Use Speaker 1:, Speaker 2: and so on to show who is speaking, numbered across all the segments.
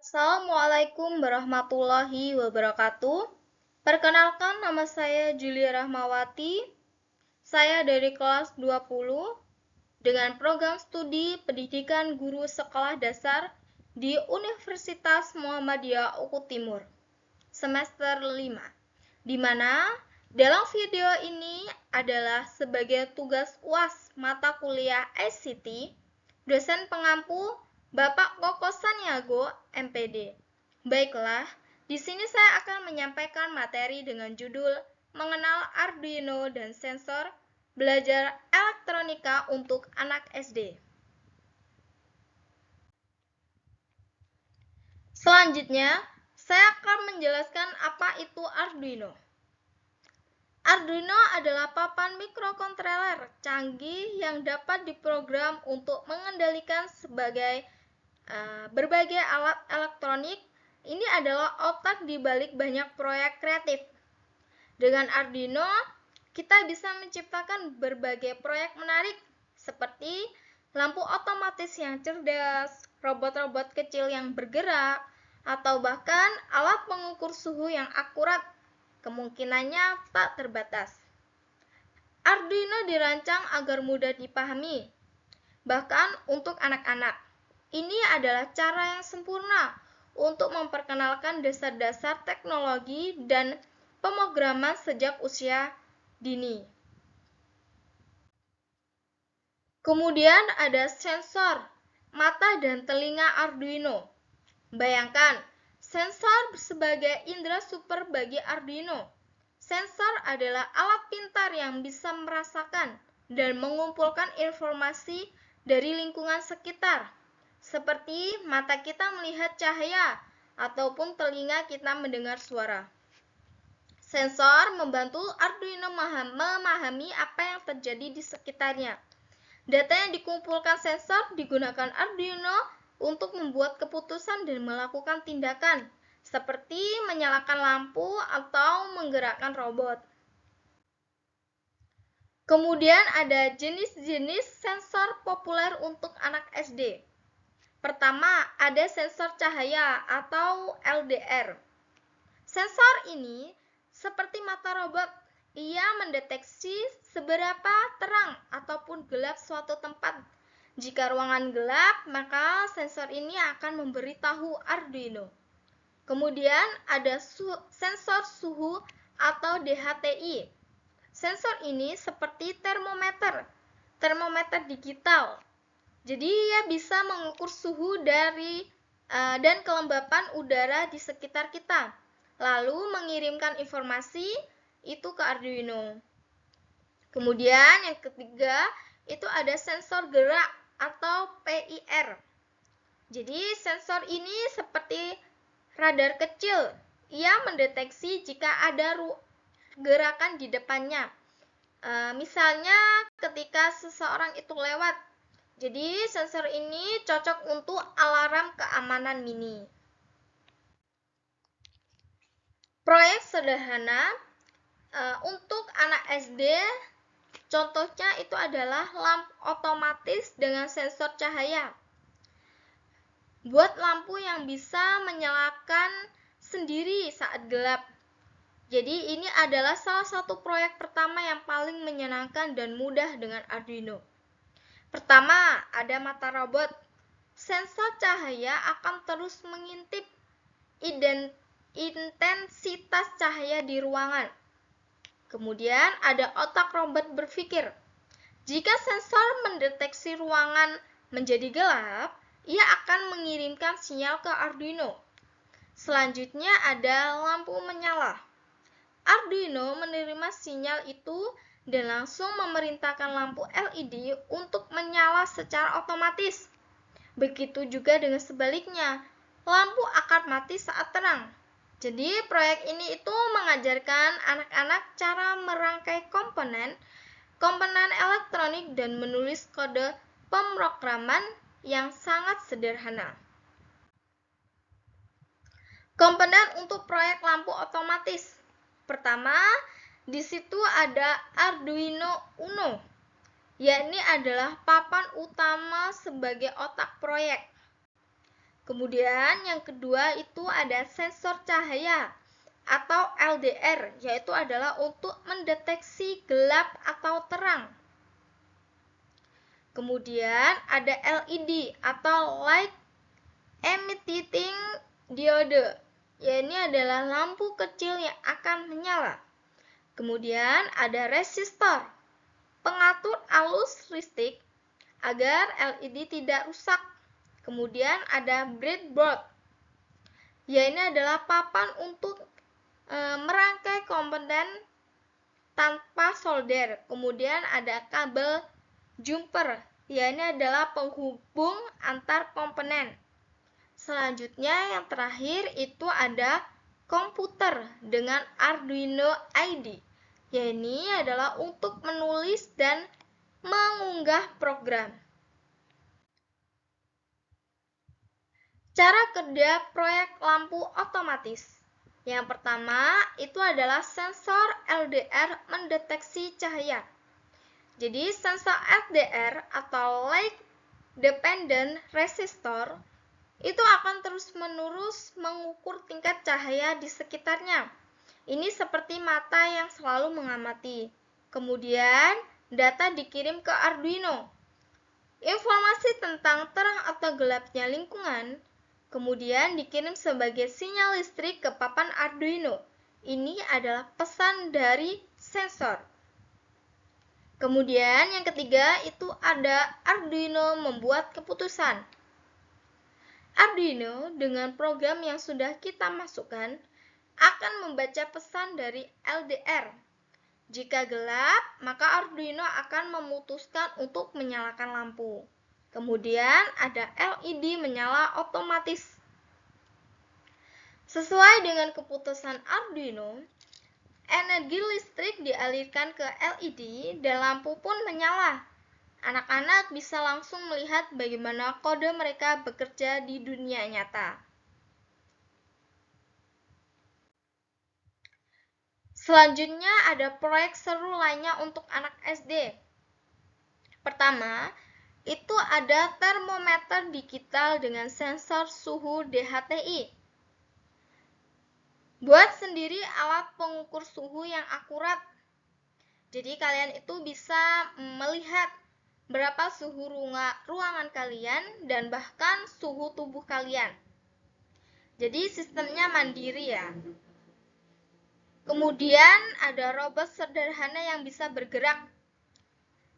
Speaker 1: Assalamualaikum warahmatullahi wabarakatuh. Perkenalkan, nama saya Julia Rahmawati. Saya dari kelas 20 dengan program studi Pendidikan Guru Sekolah Dasar di Universitas Muhammadiyah Uku Timur, semester 5. Di mana dalam video ini adalah sebagai tugas UAS mata kuliah ICT, dosen pengampu Bapak Koko Sanyago, MPD. Baiklah, di sini saya akan menyampaikan materi dengan judul Mengenal Arduino dan Sensor, Belajar Elektronika untuk Anak SD. Selanjutnya, saya akan menjelaskan apa itu Arduino. Arduino adalah papan mikrokontroler canggih yang dapat diprogram untuk mengendalikan berbagai alat elektronik. Ini adalah otak di balik banyak proyek kreatif. Dengan Arduino, kita bisa menciptakan berbagai proyek menarik seperti lampu otomatis yang cerdas, robot-robot kecil yang bergerak, atau bahkan alat pengukur suhu yang akurat. Kemungkinannya tak terbatas. Arduino dirancang agar mudah dipahami, bahkan untuk anak-anak. Ini adalah cara yang sempurna untuk memperkenalkan dasar-dasar teknologi dan pemrograman sejak usia dini. Kemudian ada sensor, mata dan telinga Arduino. Bayangkan, sensor sebagai indera super bagi Arduino. Sensor adalah alat pintar yang bisa merasakan dan mengumpulkan informasi dari lingkungan sekitar, seperti mata kita melihat cahaya ataupun telinga kita mendengar suara. Sensor membantu Arduino memahami apa yang terjadi di sekitarnya. Data yang dikumpulkan sensor digunakan Arduino untuk membuat keputusan dan melakukan tindakan, seperti menyalakan lampu atau menggerakkan robot. Kemudian ada jenis-jenis sensor populer untuk anak SD. Pertama, ada sensor cahaya atau LDR. Sensor ini seperti mata robot. Ia mendeteksi seberapa terang ataupun gelap suatu tempat. Jika ruangan gelap, maka sensor ini akan memberitahu Arduino. Kemudian ada sensor suhu atau DHTI. Sensor ini seperti termometer digital. Jadi ia bisa mengukur suhu dan kelembapan udara di sekitar kita, lalu mengirimkan informasi itu ke Arduino. Kemudian yang ketiga itu ada sensor gerak atau PIR. Jadi sensor ini seperti radar kecil. Ia mendeteksi jika ada gerakan di depannya. Misalnya ketika seseorang itu lewat. Jadi sensor ini cocok untuk alarm keamanan mini. Proyek sederhana untuk anak SD, contohnya itu adalah lampu otomatis dengan sensor cahaya. Buat lampu yang bisa menyalakan sendiri saat gelap. Jadi ini adalah salah satu proyek pertama yang paling menyenangkan dan mudah dengan Arduino. Pertama, ada mata robot. Sensor cahaya akan terus mengintip intensitas cahaya di ruangan. Kemudian ada otak robot berpikir. Jika sensor mendeteksi ruangan menjadi gelap, ia akan mengirimkan sinyal ke Arduino. Selanjutnya ada lampu menyala. Arduino menerima sinyal itu dan langsung memerintahkan lampu LED untuk menyala secara otomatis. Begitu juga dengan sebaliknya, lampu akan mati saat terang. Jadi proyek ini itu mengajarkan anak-anak cara merangkai komponen elektronik dan menulis kode pemrograman yang sangat sederhana. Komponen untuk proyek lampu otomatis. Pertama, di situ ada Arduino Uno, yakni adalah papan utama sebagai otak proyek. Kemudian yang kedua itu ada sensor cahaya atau LDR, yaitu adalah untuk mendeteksi gelap atau terang. Kemudian ada LED atau light emitting diode, ini adalah lampu kecil yang akan menyala. Kemudian ada resistor, pengatur arus listrik agar LED tidak rusak. Kemudian ada breadboard, ini adalah papan untuk merangkai komponen tanpa solder. Kemudian ada kabel jumper, ini adalah penghubung antar komponen. Selanjutnya yang terakhir itu ada komputer dengan Arduino IDE, ini adalah untuk menulis dan mengunggah program. Cara kerja proyek lampu otomatis. Yang pertama itu adalah sensor LDR mendeteksi cahaya. Jadi sensor LDR atau Light Dependent Resistor itu akan terus-menerus mengukur tingkat cahaya di sekitarnya. Ini seperti mata yang selalu mengamati. Kemudian data dikirim ke Arduino. Informasi tentang terang atau gelapnya lingkungan kemudian dikirim sebagai sinyal listrik ke papan Arduino. Ini adalah pesan dari sensor. Kemudian yang ketiga itu ada Arduino membuat keputusan. Arduino dengan program yang sudah kita masukkan akan membaca pesan dari LDR. Jika gelap, maka Arduino akan memutuskan untuk menyalakan lampu. Kemudian ada LED menyala otomatis. Sesuai dengan keputusan Arduino, energi listrik dialirkan ke LED dan lampu pun menyala. Anak-anak bisa langsung melihat bagaimana kode mereka bekerja di dunia nyata. Selanjutnya ada proyek seru lainnya untuk anak SD. Pertama, itu ada termometer digital dengan sensor suhu DHTI. Buat sendiri alat pengukur suhu yang akurat. Jadi kalian itu bisa melihat berapa suhu ruangan kalian dan bahkan suhu tubuh kalian. Jadi sistemnya mandiri ya. Kemudian ada robot sederhana yang bisa bergerak.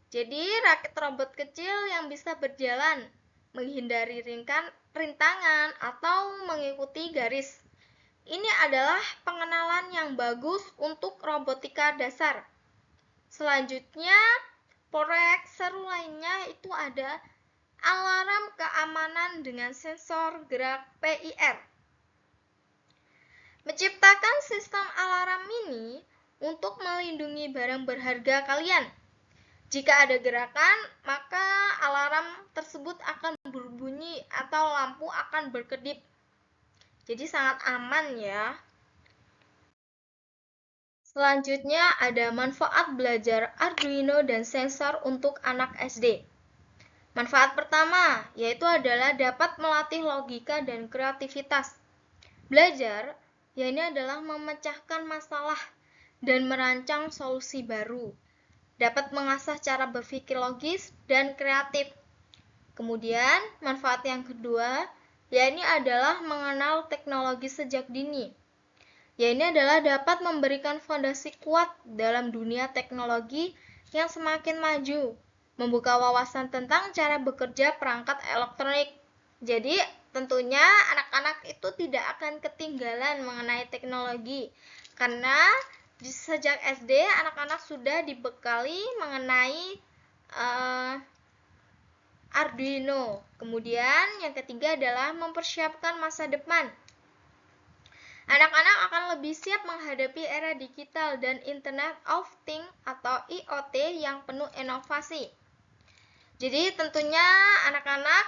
Speaker 1: Jadi rakit robot kecil yang bisa berjalan, menghindari rintangan atau mengikuti garis. Ini adalah pengenalan yang bagus untuk robotika dasar. Selanjutnya, proyek seru lainnya itu ada alarm keamanan dengan sensor gerak PIR. Menciptakan sistem alarm mini untuk melindungi barang berharga kalian. Jika ada gerakan, maka alarm tersebut akan berbunyi atau lampu akan berkedip. Jadi sangat aman ya. Selanjutnya ada manfaat belajar Arduino dan sensor untuk anak SD. Manfaat pertama yaitu adalah dapat melatih logika dan kreativitas. Belajar ini adalah memecahkan masalah dan merancang solusi baru. Dapat mengasah cara berpikir logis dan kreatif. Kemudian, manfaat yang kedua, ini adalah mengenal teknologi sejak dini. Ini adalah dapat memberikan fondasi kuat dalam dunia teknologi yang semakin maju, membuka wawasan tentang cara bekerja perangkat elektronik. Jadi, tentunya anak-anak itu tidak akan ketinggalan mengenai teknologi, karena sejak SD anak-anak sudah dibekali mengenai Arduino. Kemudian yang ketiga adalah mempersiapkan masa depan. Anak-anak akan lebih siap menghadapi era digital dan Internet of Things atau IoT yang penuh inovasi. Jadi tentunya anak-anak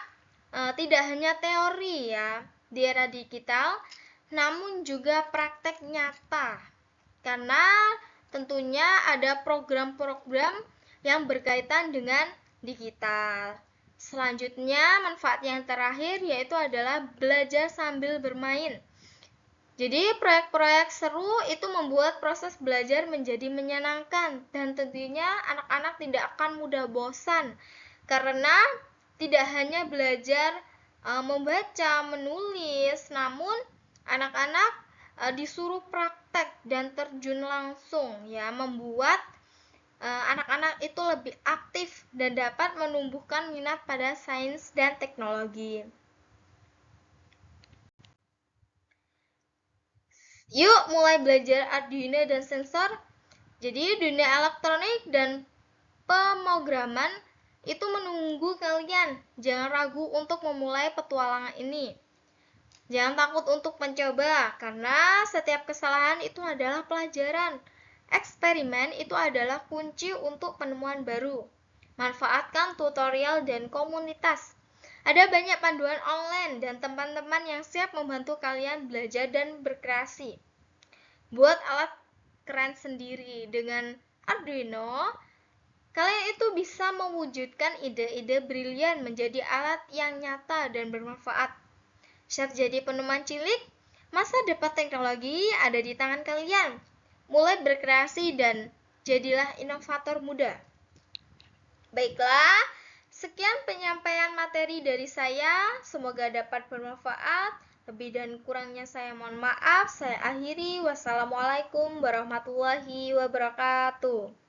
Speaker 1: tidak hanya teori ya di era digital, namun juga praktek nyata. Karena tentunya ada program-program yang berkaitan dengan digital. Selanjutnya, manfaat yang terakhir yaitu adalah belajar sambil bermain. Jadi, proyek-proyek seru itu membuat proses belajar menjadi menyenangkan dan tentunya anak-anak tidak akan mudah bosan karena tidak hanya belajar membaca, menulis, namun anak-anak disuruh praktek dan terjun langsung ya, membuat anak-anak itu lebih aktif dan dapat menumbuhkan minat pada sains dan teknologi. Yuk mulai belajar Arduino dan sensor. Jadi dunia elektronik dan pemrograman itu menunggu kalian. Jangan ragu untuk memulai petualangan ini. Jangan takut untuk mencoba, karena setiap kesalahan itu adalah pelajaran. Eksperimen itu adalah kunci untuk penemuan baru. Manfaatkan tutorial dan komunitas. Ada banyak panduan online dan teman-teman yang siap membantu kalian belajar dan berkreasi. Buat alat keren sendiri dengan Arduino, kalian itu bisa mewujudkan ide-ide brilian menjadi alat yang nyata dan bermanfaat. Siap jadi penemuan cilik? Masa depan teknologi ada di tangan kalian. Mulai berkreasi dan jadilah inovator muda. Baiklah, sekian penyampaian materi dari saya. Semoga dapat bermanfaat. Lebih dan kurangnya saya mohon maaf. Saya akhiri. Wassalamualaikum warahmatullahi wabarakatuh.